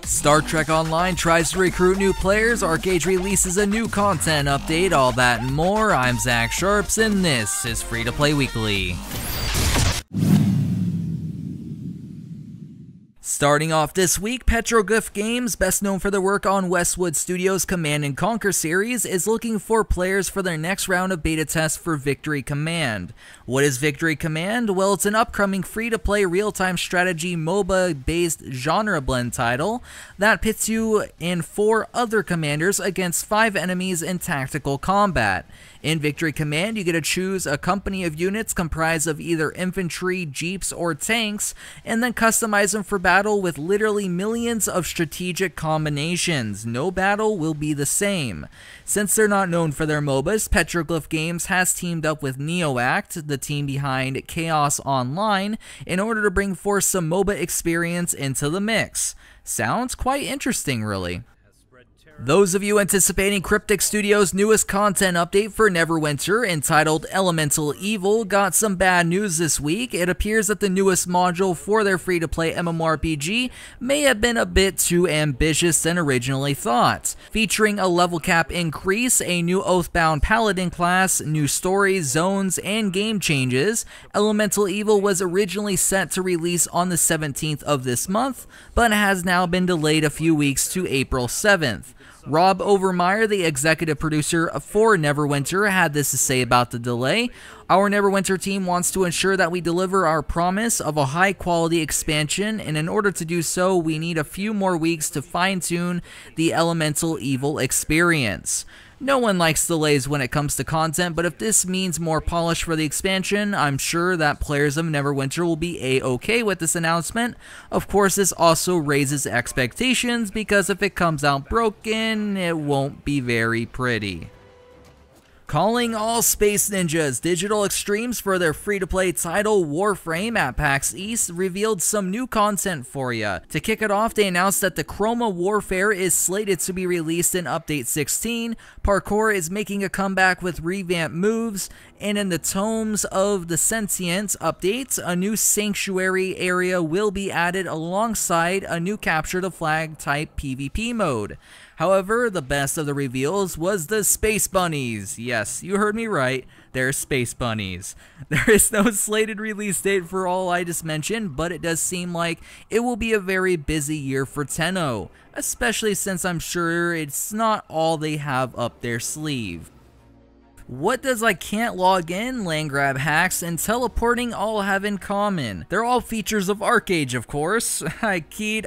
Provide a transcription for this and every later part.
StarTrek Online tries to recruit new players, ArcheAge releases a new content update, all that and more. I'm Zach Sharps, and this is Free to Play Weekly. Starting off this week, Petroglyph Games, best known for their work on Westwood Studios' Command & Conquer series, is looking for players for their next round of beta tests for Victory Command. What is Victory Command? Well, it's an upcoming free-to-play real-time strategy MOBA-based genre blend title that pits you and 4 other commanders against 5 enemies in tactical combat. In Victory Command, you get to choose a company of units comprised of either infantry, jeeps, or tanks, and then customize them for battle with literally millions of strategic combinations. No battle will be the same. Since they're not known for their MOBAs, Petroglyph Games has teamed up with NeoAct, the team behind Chaos Online, in order to bring forth some MOBA experience into the mix. Sounds quite interesting, really. Those of you anticipating Cryptic Studios' newest content update for Neverwinter, entitled Elemental Evil, got some bad news this week. It appears that the newest module for their free-to-play MMORPG may have been a bit too ambitious than originally thought. Featuring a level cap increase, a new Oathbound Paladin class, new stories, zones, and game changes, Elemental Evil was originally set to release on the 17th of this month, but has now been delayed a few weeks to April 7th. Rob Overmeyer, the executive producer for Neverwinter, had this to say about the delay. Our Neverwinter team wants to ensure that we deliver our promise of a high-quality expansion, and in order to do so, we need a few more weeks to fine-tune the Elemental Evil experience. No one likes delays when it comes to content, but if this means more polish for the expansion, I'm sure that players of Neverwinter will be a-okay with this announcement. Of course, this also raises expectations, because if it comes out broken, it won't be very pretty. Calling all Space Ninjas, Digital Extremes for their free-to-play title Warframe at PAX East revealed some new content for you. To kick it off, they announced that the Chroma Warfare is slated to be released in Update 16, Parkour is making a comeback with revamped moves, and in the Tomes of the Sentient updates, a new Sanctuary area will be added alongside a new Capture the Flag type PvP mode. However, the best of the reveals was the Space Bunnies. Yes, you heard me right, they're Space Bunnies. There is no slated release date for all I just mentioned, but it does seem like it will be a very busy year for Tenno, especially since I'm sure it's not all they have up their sleeve. What does I can't log in, land grab hacks, and teleporting all have in common? They're all features of ArcheAge, of course. I keyed.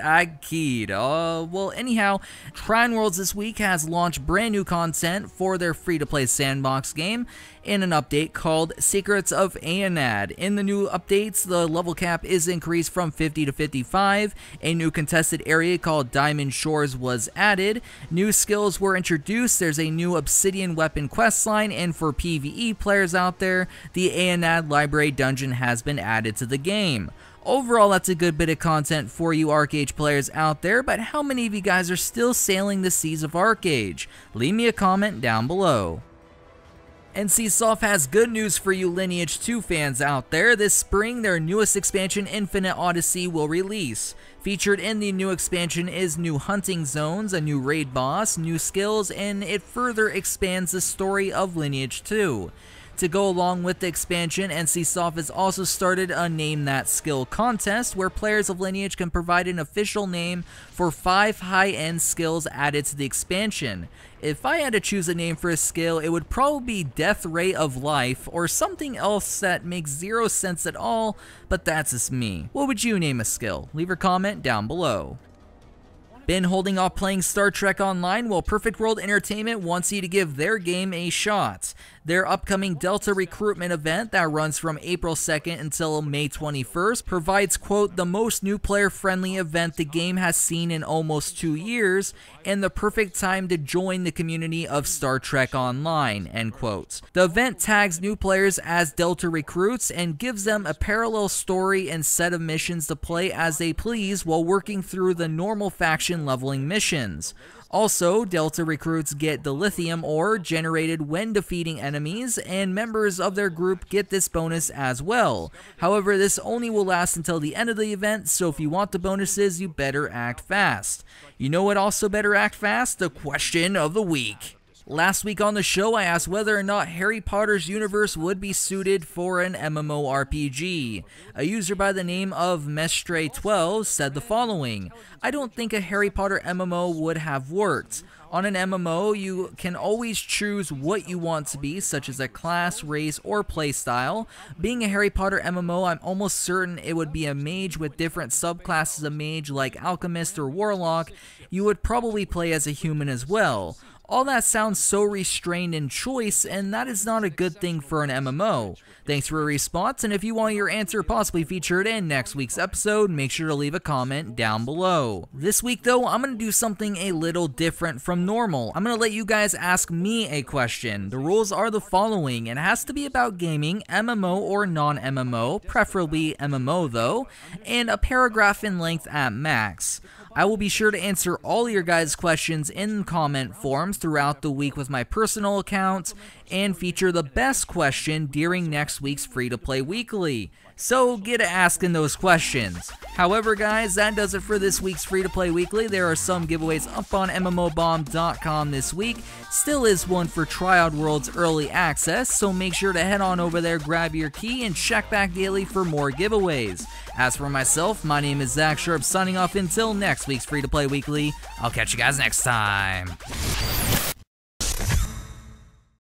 Well, anyhow, Shrine Worlds this week has launched brand new content for their free-to-play sandbox game in an update called Secrets of Aenad. In the new updates, the level cap is increased from 50 to 55, a new contested area called Diamond Shores was added, new skills were introduced, there's a new Obsidian weapon questline, and for PvE players out there, the Aenad Library Dungeon has been added to the game. Overall, that's a good bit of content for you ArcheAge players out there, but how many of you guys are still sailing the seas of ArcheAge? Leave me a comment down below. NCSoft has good news for you Lineage II fans out there. This spring, their newest expansion, Infinite Odyssey, will release. Featured in the new expansion is new hunting zones, a new raid boss, new skills, and it further expands the story of Lineage II. To go along with the expansion, NCSoft has also started a Name That Skill contest where players of Lineage can provide an official name for 5 high-end skills added to the expansion. If I had to choose a name for a skill, it would probably be Death Ray of Life or something else that makes zero sense at all, but that's just me. What would you name a skill? Leave your comment down below. Been holding off playing StarTrek Online? Well, Perfect World Entertainment wants you to give their game a shot. Their upcoming Delta recruitment event that runs from April 2nd until May 21st provides, quote, the most new player-friendly event the game has seen in almost 2 years, and the perfect time to join the community of StarTrek Online, end quote. The event tags new players as Delta recruits and gives them a parallel story and set of missions to play as they please while working through the normal faction leveling missions. Also, Delta recruits get dilithium ore generated when defeating enemies, and members of their group get this bonus as well. However, this only will last until the end of the event, so if you want the bonuses, you better act fast. You know what also better act fast? The question of the week. Last week on the show, I asked whether or not Harry Potter's universe would be suited for an MMORPG. A user by the name of Mestre12 said the following: "I don't think a Harry Potter MMO would have worked. On an MMO, you can always choose what you want to be, such as a class, race, or playstyle. Being a Harry Potter MMO, I'm almost certain it would be a mage with different subclasses of mage like Alchemist or Warlock. You would probably play as a human as well. All that sounds so restrained in choice, and that is not a good thing for an MMO. Thanks for your response, and if you want your answer possibly featured in next week's episode, make sure to leave a comment down below. This week though, I'm going to do something a little different from normal. I'm going to let you guys ask me a question. The rules are the following. It has to be about gaming, MMO or non-MMO, preferably MMO though, and a paragraph in length at max. I will be sure to answer all your guys' questions in comment forms throughout the week with my personal account, and feature the best question during next week's free-to-play weekly. So get to asking those questions. However guys, that does it for this week's free-to-play weekly. There are some giveaways up on MMOBomb.com this week. Still is one for Triad World's early access, so make sure to head on over there, grab your key, and check back daily for more giveaways. As for myself, my name is Zach Sharp, signing off until next week's free-to-play weekly. I'll catch you guys next time.